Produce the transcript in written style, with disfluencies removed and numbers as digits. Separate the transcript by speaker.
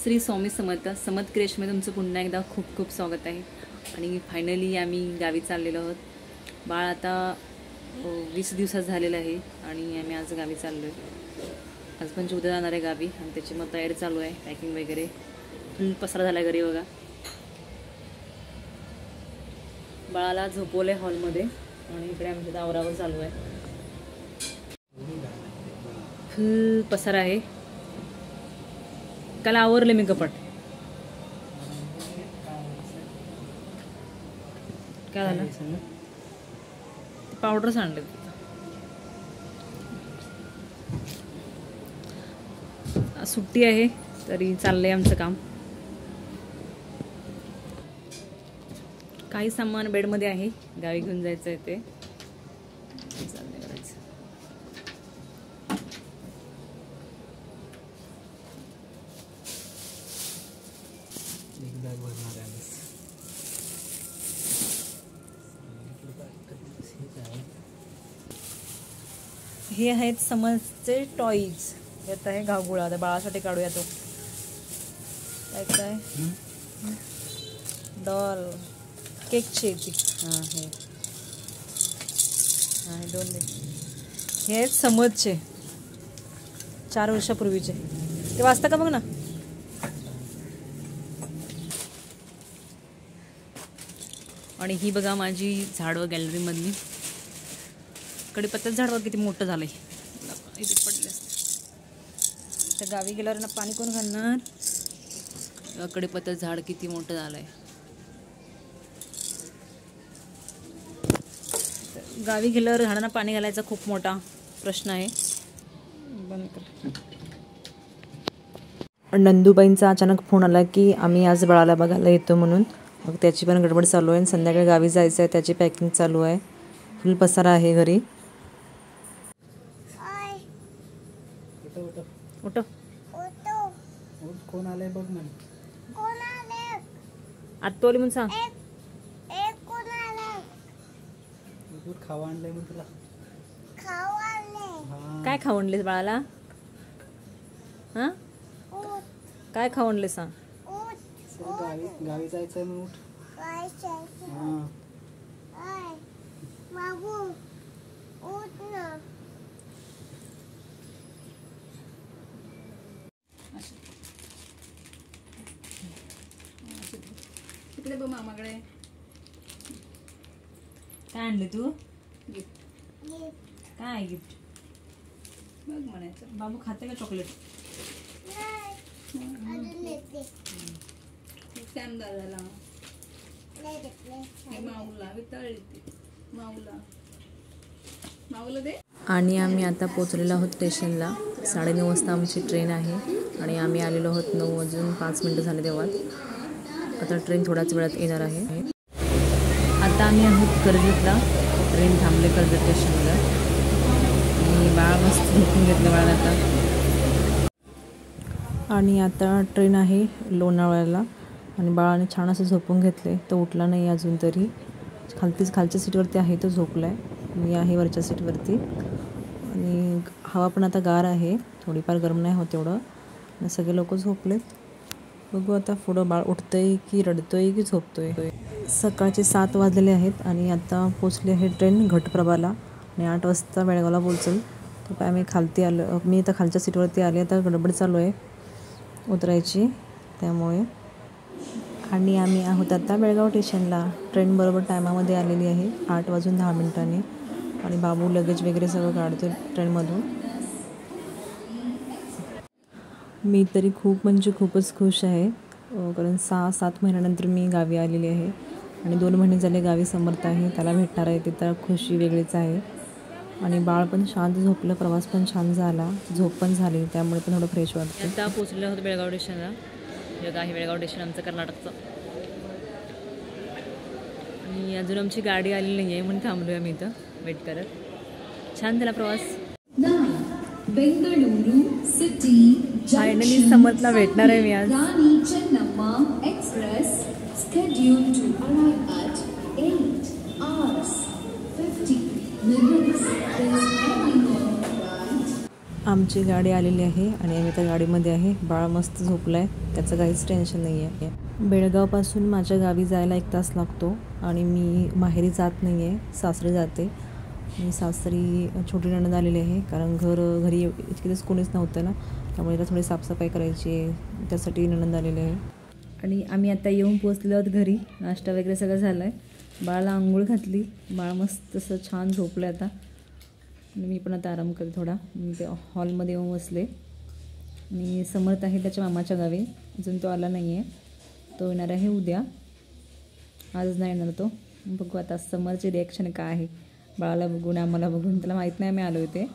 Speaker 1: श्री स्वामी समर्थ समर्थ क्रिएशनमध्ये तुमचं पुन्हा एकदा खूप खूप स्वागत आहे। आणि फायनली आम्ही गावी चाललेलो आहोत। बाळ आता 20 दिवसात झालेलं आहे आणि आम्ही आज गावी चाललो आहे। आज पण उद्या जाणार आहे गावी आणि त्याची मग तयारी चालू आहे, पॅकिंग वगैरे फुल पसरा झाला घरी बघा। बाळाला झोपवले हॉलमध्ये आणि इकडे आमच्या आवरावर चालू आहे, फुल पसरा आहे। काल आवरले मी कपड, काय झालं पावडर सांडले। सुट्टी आहे तरी चाललंय आमचं काम। काही सामान बेडमध्ये आहे, गावी घेऊन जायचं आहे ते चाललंय करायचं। हे आहेत समजचे टॉईज। यात आहे घागुळा, आता बाळासाठी काढूया तो काय काय डॉल केकची ती हे दोन हे आहेत समजचे 4 वर्षापूर्वीचे। ते वाचता का बघ ना। आणि ही बघा माझी झाडं गॅलरी मधली कडीपत्त्याचं झाड बघ किती मोठं झालंय, इथे पडले असते। तर गावी गेल्यावर ना पाणी कोण घालणार। कडीपत्त्याचं झाड किती मोठं झालंय। गावी गेल्यावर झाडांना पाणी घालायचा खूप मोठा प्रश्न आहे। बंद कर। नंदूबाईंचा अचानक फोन आला की आम्ही आज बाळाला बघायला येतो म्हणून, मग त्याची पण गडबड चालू आहे। संध्याकाळी गावी जायचं आहे, त्याची पॅकिंग चालू आहे, फुल पसारा आहे घरी। उठ
Speaker 2: कोण आले बघ म्हण,
Speaker 1: कोण आले आत्तोली म्हणून सांग।
Speaker 2: कोण आले खावा आणलंय मग तुला
Speaker 1: खाऊ आणले। काय खाऊ आणलेस बाळाला? हा काय खाऊ आणले सांग।
Speaker 2: गावी जायचंय मग उठ।
Speaker 1: इकडे बघ मामाकडे काय आणले तू? गिफ्ट काय गिफ्ट बघ म्हणायचं। बाबू खाते का चॉकलेट? आणि आम्ही आता पोचलेलो आहोत स्टेशनला। 9:30 वाजता आमची ट्रेन आहे आणि आम्ही आलेलो आहोत 9:05 झाले तेव्हा। आता ट्रेन थोड्याच वेळात येणार आहे। आता आम्ही आहोत कर्जतला, ट्रेन थांबले कर्जत स्टेशनला आणि बाळ मस्त झोपून घेतलं बाळाला आता। आणि आता ट्रेन आहे लोणावळ्याला आणि बाळाने छान असं झोपून घेतले, तो उठला नाही अजून तरी। खालच्या सीटवरती आहे, तो झोपला आहे। मी आहे वरच्या सीटवरती आणि हवा पण आता गार आहे, थोडीफार गरम नाही होत एवढं। सगळे लोक झोपलेत, बघू आता पुढं बाळ उठतंय की रडतोय की झोपतोय। सकाळचे 7 वाजलेले आहेत आणि आता पोचली आहे ट्रेन घटप्रभाला आणि 8 वाजता बेळगावला पोहोचेल। तर काय मी खालती आलो, मी आता खालच्या सीटवरती आले, आता गडबड चालू आहे उतरायची त्यामुळे। आणि आम्ही आहोत आता बेळगाव स्टेशनला। ट्रेन बरोबर टायमामध्ये आलेली आहे, 8:10 आणि बाबू लगेज वगैरे सगळं काढतो ट्रेनमधून। मी तरी खूप म्हणजे खूपच खुश आहे, कारण 6-7 महिन्यानंतर मी गावी आलेली आहे आणि 2 महिने झाले गावी समर्थ आहे, त्याला भेटणार आहे, तिथं खुशी वेगळीच आहे। आणि बाळ पण शांत झोपलं, प्रवास पण छान झाला, झोप पण झाली, त्यामुळे पण थोडं फ्रेश वाटतं। आता पोचले आहोत बेळगाव स्टेशनला। जग आहे बेळगाव स्टेशन आमचं कर्नाटकचं आणि अजून आमची गाडी आलेली नाही आहे म्हणून थांबलो आहे आम्ही इथं वेट करत। छान झाला प्रवास।
Speaker 3: बेंगळुरू सिटी
Speaker 1: फायनली समर्थला भेटणार आहे मी आज।
Speaker 3: Rani Chennamma express scheduled to arrive at 8 hours 50 minutes is heading on right
Speaker 1: आमची गाडी आलेली आहे आणि आम्ही त्या गाडीमध्ये आहे. बाळ मस्त झोपलं आहे, त्याचं काहीच टेन्शन नाही आहे. बेळगावपासून माझ्या गावी जायला 1 तास लागतो आणि मी माहेरी जात नाही आहे, सासरी जाते. मी सासरी छोटी नणंद आलेली आहे, कारण घरी इतकेच कोणीच नव्हतं ना, त्यामुळे त्याला थोडी साफसफाई करायची आहे, त्यासाठी नणंद आलेली आहे. आणि आम्ही आता येऊन पोचलो आहोत घरी. नाश्ता वगैरे सगळं झालं आहे. बाळाला आंघोळ घातली. बाळ मस्त असं छान झोपलं आता आणि मी पण आता आराम करते थोडा. मी ते हॉलमध्ये येऊन बसले आणि समर्थ आहे त्याच्या मामाच्या गावी. अजून तो आला नाही आहे, तो येणार आहे उद्या, आज नाही येणार तो. बघू आता समरची रिॲक्शन काय आहे बाळाला बघून, आम्हाला बघून. त्याला माहीत नाही आम्ही आलो होते.